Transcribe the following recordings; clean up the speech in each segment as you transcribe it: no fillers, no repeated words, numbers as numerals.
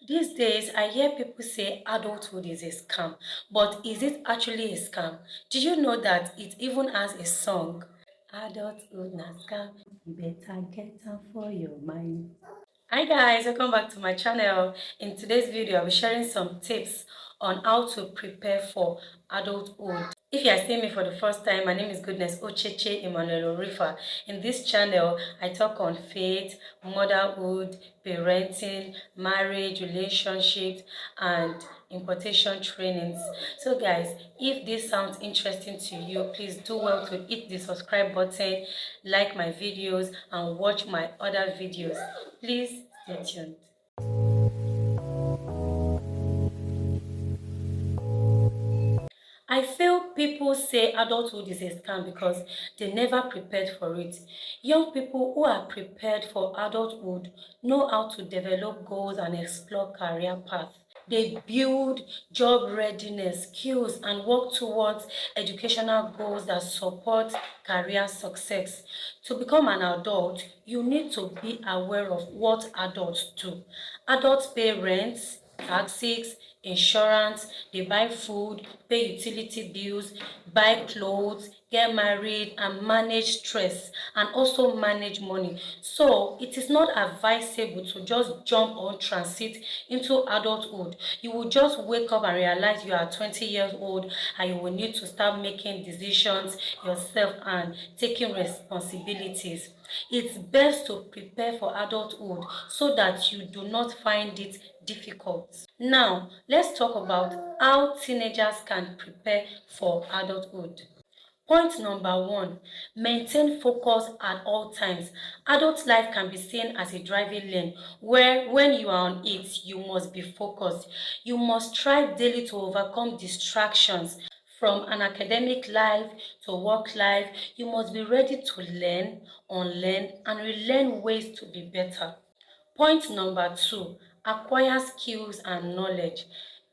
These days, I hear people say adulthood is a scam, but is it actually a scam? Did you know that it even has a song? Adulthood na scam, you better get am for your mind. Hi guys, welcome back to my channel. In today's video, I'll be sharing some tips on how to prepare for adulthood. If you are seeing me for the first time, my name is Goodness Ocheche Emmanuel Orifa. In this channel, I talk on faith, motherhood, parenting, marriage, relationships, and importation trainings. So guys, if this sounds interesting to you, please do well to hit the subscribe button, like my videos, and watch my other videos. Please stay tuned. I feel people say adulthood is a scam because they never prepared for it. Young people who are prepared for adulthood know how to develop goals and explore career paths. They build job readiness, skills, and work towards educational goals that support career success. To become an adult, you need to be aware of what adults do. Adults pay rent, taxes, insurance, they buy food, pay utility bills, buy clothes, get married, and manage stress, and also manage money. So it is not advisable to just jump on transit into adulthood. You will just wake up and realize you are 20 years old and you will need to start making decisions yourself and taking responsibilities. It's best to prepare for adulthood so that you do not find it difficult. Now, let's talk about how teenagers can prepare for adulthood. Point number one, maintain focus at all times. Adult life can be seen as a driving lane where when you are on it, you must be focused. You must strive daily to overcome distractions. From an academic life to work life, you must be ready to learn, unlearn, and relearn ways to be better. Point number two, acquire skills and knowledge.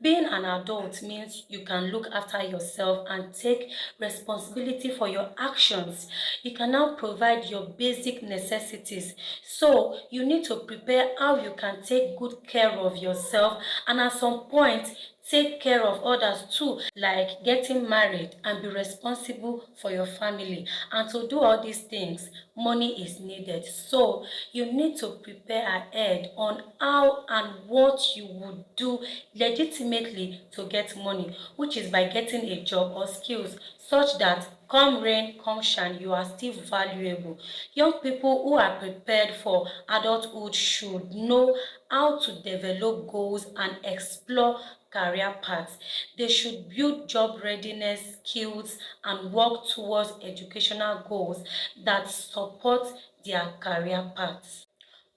Being an adult means you can look after yourself and take responsibility for your actions. You can now provide your basic necessities. So you need to prepare how you can take good care of yourself and at some point take care of others too, like getting married and be responsible for your family. And to do all these things, money is needed. So you need to prepare ahead on how and what you would do legitimately to get money, which is by getting a job or skills such that come rain, come shine, you are still valuable. Young people who are prepared for adulthood should know how to develop goals and explore career paths. They should build job readiness skills and work towards educational goals that support their career paths.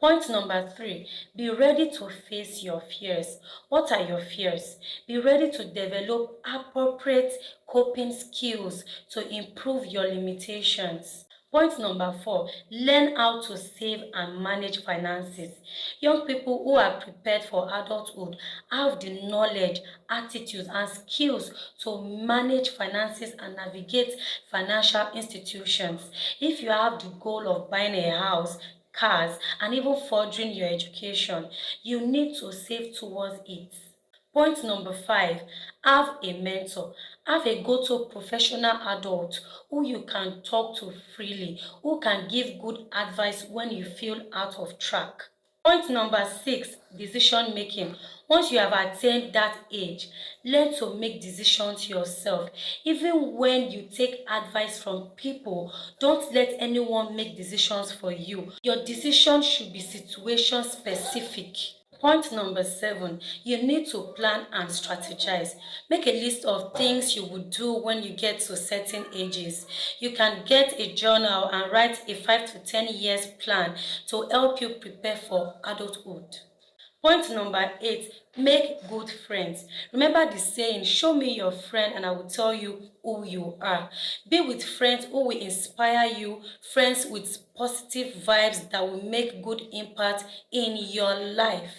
Point number three, be ready to face your fears. What are your fears? Be ready to develop appropriate coping skills to improve your limitations. Point number four, learn how to save and manage finances. Young people who are prepared for adulthood have the knowledge, attitudes, and skills to manage finances and navigate financial institutions. If you have the goal of buying a house, cars, and even furthering your education, you need to save towards it. Point number five, have a mentor. Have a go-to professional adult who you can talk to freely, who can give good advice when you feel out of track. Point number six, decision making. Once you have attained that age, learn to make decisions yourself. Even when you take advice from people, don't let anyone make decisions for you. Your decision should be situation specific. Point number seven, you need to plan and strategize. Make a list of things you would do when you get to certain ages. You can get a journal and write a 5 to 10 years plan to help you prepare for adulthood. Point number eight, make good friends. Remember the saying, show me your friend and I will tell you who you are. Be with friends who will inspire you, friends with positive vibes that will make good impact in your life.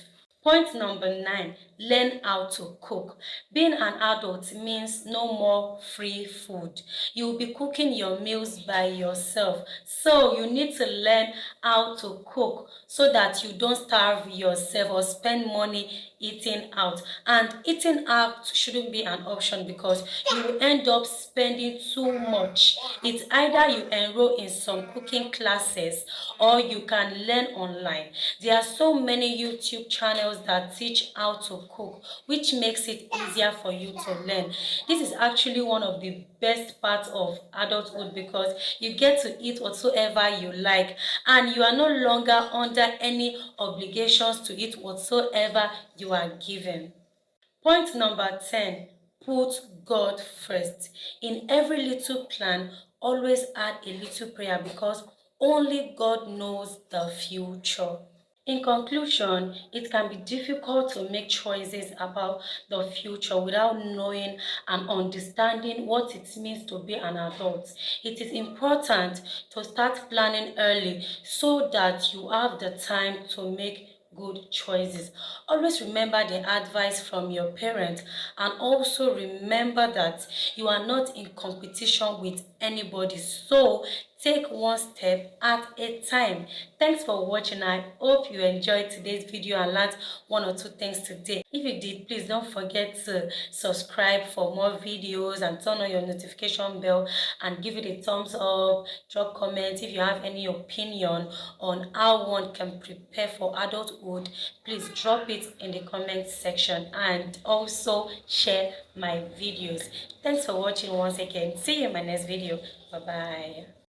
Point number nine, learn how to cook. Being an adult means no more free food. You will be cooking your meals by yourself. So you need to learn how to cook so that you don't starve yourself or spend money eating out. And eating out shouldn't be an option because you will end up spending too much. It's either you enroll in some cooking classes or you can learn online. There are so many YouTube channels that teach how to cook, which makes it easier for you to learn. This is actually one of the best parts of adulthood because you get to eat whatsoever you like and you are no longer under any obligations to eat whatsoever you are given. Point number 10, put God first. In every little plan, always add a little prayer because only God knows the future. In conclusion, it can be difficult to make choices about the future without knowing and understanding what it means to be an adult. It is important to start planning early so that you have the time to make good choices. Always remember the advice from your parents and also remember that you are not in competition with anybody. So take one step at a time. Thanks for watching. I hope you enjoyed today's video and learned one or two things today. If you did, please don't forget to subscribe for more videos and turn on your notification bell and give it a thumbs up. Drop comments if you have any opinion on how one can prepare for adulthood. Please drop it in the comment section and also share my videos. Thanks for watching once again. See you in my next video. Bye bye.